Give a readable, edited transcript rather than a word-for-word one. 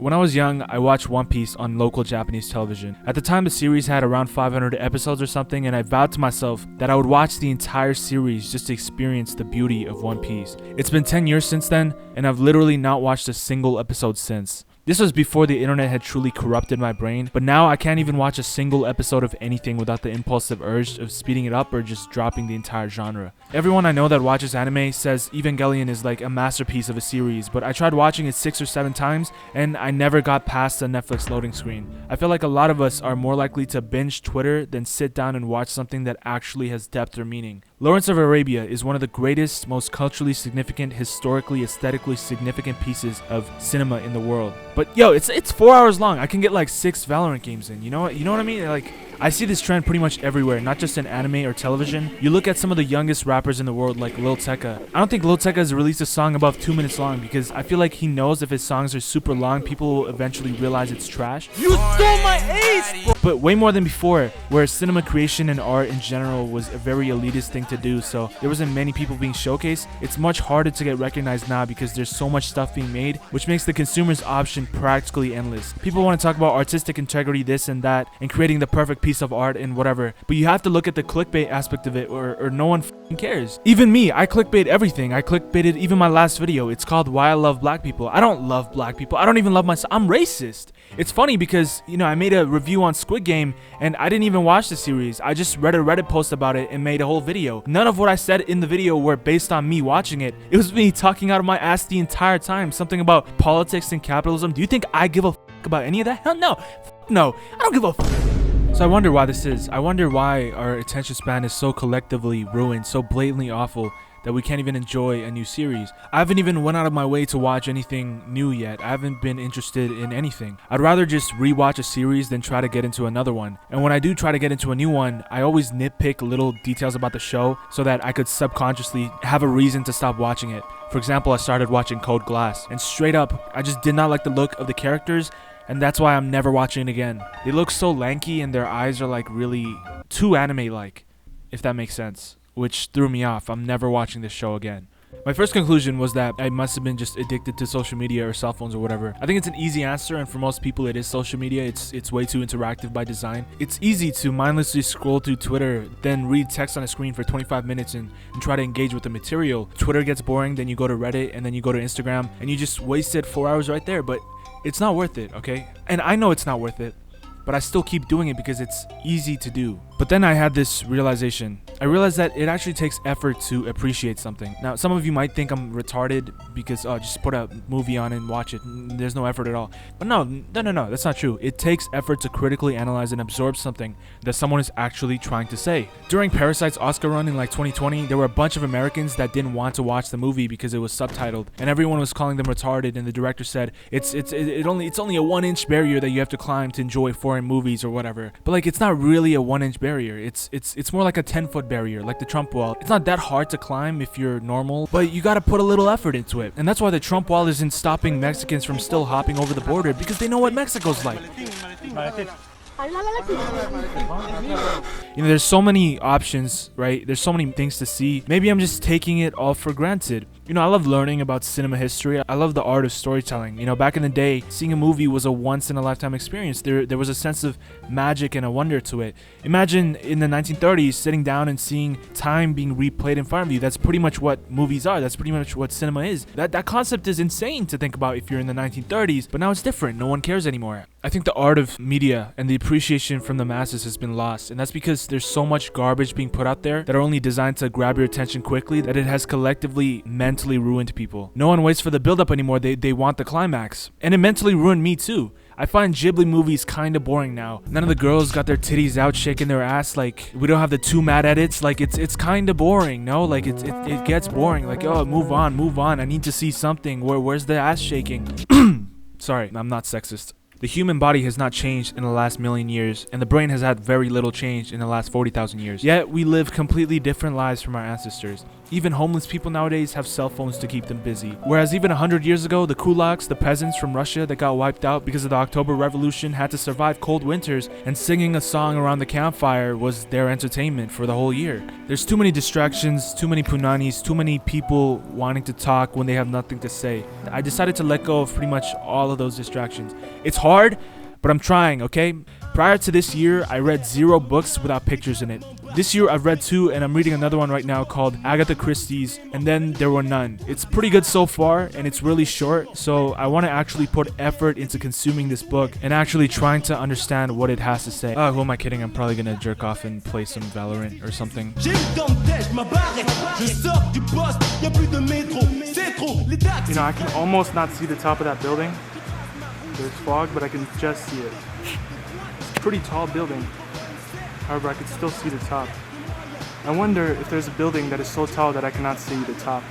When I was young, I watched One Piece on local Japanese television. At the time, the series had around 500 episodes or something, and I vowed to myself that I would watch the entire series just to experience the beauty of One Piece. It's been 10 years since then, and I've literally not watched a single episode since. This was before the internet had truly corrupted my brain, but now I can't even watch a single episode of anything without the impulsive urge of speeding it up or just dropping the entire genre. Everyone I know that watches anime says Evangelion is like a masterpiece of a series, but I tried watching it 6 or 7 times and I never got past the Netflix loading screen. I feel like a lot of us are more likely to binge Twitter than sit down and watch something that actually has depth or meaning. Lawrence of Arabia is one of the greatest, most culturally significant, historically, aesthetically significant pieces of cinema in the world. But yo, it's 4 hours long. I can get like 6 Valorant games in. You know what I mean? Like, I see this trend pretty much everywhere, not just in anime or television. You look at some of the youngest rappers in the world, like Lil Tecca. I don't think Lil Tecca has released a song above 2 minutes long because I feel like he knows if his songs are super long, people will eventually realize it's trash. You stole my ace, bro! But way more than before, where cinema creation and art in general was a very elitist thing to do, so there wasn't many people being showcased. It's much harder to get recognized now because there's so much stuff being made, which makes the consumer's option practically endless. People want to talk about artistic integrity, this and that, and creating the perfect piece of art and whatever, but you have to look at the clickbait aspect of it or no one cares. Even me, I clickbait everything. I clickbaited even my last video. It's called Why I Love Black People. I don't love black people. I don't even love myself. I'm racist. It's funny because, I made a review on Squid Game and I didn't even watch the series. I just read a Reddit post about it and made a whole video. None of what I said in the video were based on me watching it. It was me talking out of my ass the entire time. Something about politics and capitalism. Do you think I give a about any of that? Hell no. No. I don't give a So I wonder why this is. I wonder why our attention span is so collectively ruined, so blatantly awful, that we can't even enjoy a new series. I haven't even went out of my way to watch anything new yet. I haven't been interested in anything. I'd rather just rewatch a series than try to get into another one. And when I do try to get into a new one, I always nitpick little details about the show so that I could subconsciously have a reason to stop watching it. For example, I started watching Code Glass, and straight up, I just did not like the look of the characters, and that's why I'm never watching it again. They look so lanky and their eyes are like really too anime-like, if that makes sense, which threw me off. I'm never watching this show again. My first conclusion was that I must have been just addicted to social media or cell phones or whatever. I think it's an easy answer, and for most people it is social media. It's way too interactive by design. It's easy to mindlessly scroll through Twitter, then read text on a screen for 25 minutes and try to engage with the material. Twitter gets boring, then you go to Reddit, and then you go to Instagram, and you just wasted 4 hours right there, but it's not worth it, okay? And I know it's not worth it, but I still keep doing it because it's easy to do. But then I had this realization. I realized that it actually takes effort to appreciate something. Now, some of you might think I'm retarded because, just put a movie on and watch it. There's no effort at all. But no, that's not true. It takes effort to critically analyze and absorb something that someone is actually trying to say. During Parasite's Oscar run in like 2020, there were a bunch of Americans that didn't want to watch the movie because it was subtitled, and everyone was calling them retarded, and the director said, it's only a 1-inch barrier that you have to climb to enjoy foreign movies or whatever. But like, it's not really a 1-inch barrier. It's more like a 10-foot barrier, like the Trump wall. It's not that hard to climb if you're normal, but you gotta put a little effort into it. And that's why the Trump wall isn't stopping Mexicans from still hopping over the border, because they know what Mexico's like. There's so many options, right? There's so many things to see. Maybe I'm just taking it all for granted. I love learning about cinema history. I love the art of storytelling. Back in the day, seeing a movie was a once-in-a-lifetime experience. There was a sense of magic and a wonder to it. Imagine in the 1930s sitting down and seeing time being replayed in front of you. That's pretty much what movies are. That's pretty much what cinema is. That concept is insane to think about if you're in the 1930s, but now it's different. No one cares anymore. I think the art of media and the appreciation from the masses has been lost, and that's because there's so much garbage being put out there that are only designed to grab your attention quickly that it has collectively mentally ruined people. No one waits for the build-up anymore. They want the climax, and it mentally ruined me too. I find Ghibli movies kind of boring now. None of the girls got their titties out shaking their ass. Like, we don't have the 2 mad edits. Like, it's kind of boring, no? Like, it gets boring. Like, oh, move on. I need to see something. Where's the ass shaking? Sorry, I'm not sexist. The human body has not changed in the last million years, and the brain has had very little change in the last 40,000 years. Yet, we live completely different lives from our ancestors. Even homeless people nowadays have cell phones to keep them busy. Whereas even 100 years ago, the kulaks, the peasants from Russia that got wiped out because of the October Revolution, had to survive cold winters, and singing a song around the campfire was their entertainment for the whole year. There's too many distractions, too many punanis, too many people wanting to talk when they have nothing to say. I decided to let go of pretty much all of those distractions. It's hard, but I'm trying, okay? Prior to this year, I read 0 books without pictures in it. This year I've read 2, and I'm reading another one right now called Agatha Christie's, and then there were none. It's pretty good so far, and it's really short, so I want to actually put effort into consuming this book and actually trying to understand what it has to say. Who am I kidding? I'm probably gonna jerk off and play some Valorant or something. You know, I can almost not see the top of that building. There's fog, but I can just see it. It's a pretty tall building. However, I can still see the top. I wonder if there's a building that is so tall that I cannot see the top.